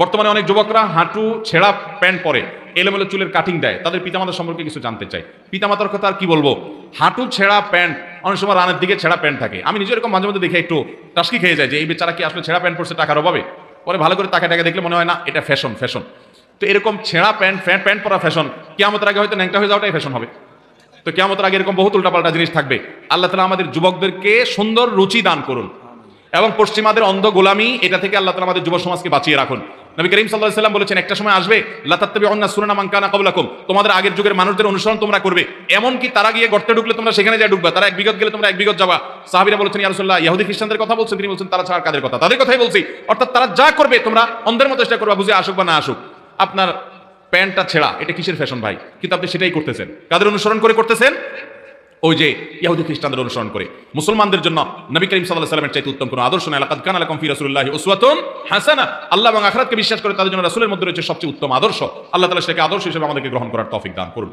বর্তমানে অনেক যুবকরা হাঁটু ছেঁড়া প্যান্ট পরে, এলোমেলো চুলের কাটিং দেয়, তাদের পিতামাতার সম্পর্কে কিছু জানতে চাই। পিতামাতার কথা আর কি বলবো, হাঁটু ছেঁড়া প্যান্ট, অনেক সময় রানের দিকে ছেঁড়া প্যান্ট থাকে। আমি নিজে এরকম মাঝে মধ্যে দেখে একটু টাস্কি খেয়ে যায় যে এই বেচারা কি আসলে ছেঁড়া প্যান্ট পরছে টাকার অভাবে। পরে ভালো করে টাকা দেখলে মনে হয় না এটা ফ্যাশন। তো এরকম ছেঁড়া প্যান্ট পরা ফ্যাশন, কিয়ামতের আগে হয়তো ন্যাংটা হয়ে যাওয়াটাই ফ্যাশন হবে। তো কিয়ামতের আগে এরকম বহুত উল্টাপাল্টা জিনিস থাকবে। আল্লাহ তাআলা আমাদের যুবকদেরকে সুন্দর রুচি দান করুন এবং পশ্চিমাদের অন্ধ গোলামি এটা থেকে আল্লাহ তাআলা আমাদের যুব সমাজকে বাঁচিয়ে রাখুন। নবী করিম সাল্লাল্লাহু আলাইহি ওয়াসাল্লাম বলেছেন, একটা সময় আসবে লা তাত্তাবিউন্না সুনানা মান কানা ক্বাবলাকুম, তোমাদের আগের যুগের মানুষদের অনুসরণ তোমরা করবে, এমন কি তারা গিয়ে গর্তে ঢুকলে তোমরা সেখানে যা ঢুকবা, তারা এক বিগত গেলে তোমরা এক বিগত যাবা। সাহাবীরা বলেছেন, ইয়া রাসূলুল্লাহ, ইহুদি খ্রিস্টানদের কথা বলছেন? তিনি বলছেন, তারা ছাড়া কাদের কথা? তাদের কথাই বলছি। অর্থাৎ তারা যা করবে তোমরা অন্ধের মতো চেষ্টা করবা, বুঝে আসুক বা না আসুক। আপনার প্যান্টটা ছেঁড়া, এটা কিসের ফ্যাশন ভাই? কিন্তু আপনি সেটাই করতেছেন। কাদের অনুসরণ করে করতেছেন? ওই যে ইহুদি খ্রিস্টানদের অনুসরণ করে। মুসলমানদের জন্য নবী করিম সাল্লাল্লাহু আলাইহি ওয়াসাল্লামের চাইতে উত্তম কোনো আদর্শ নাই। লাকাদ কানা লাকুম ফি রাসূলিল্লাহি উসওয়াতুন হাসানাহ। আল্লাহ এবং আখিরাতকে বিশ্বাস করে তাদের জন্য রাসূলের মধ্যে রয়েছে সবচেয়ে উত্তম আদর্শ। আল্লাহ তাআলা সেটাকে আদর্শ হিসেবে আমাদেরকে গ্রহণ করার তৌফিক দান করুন।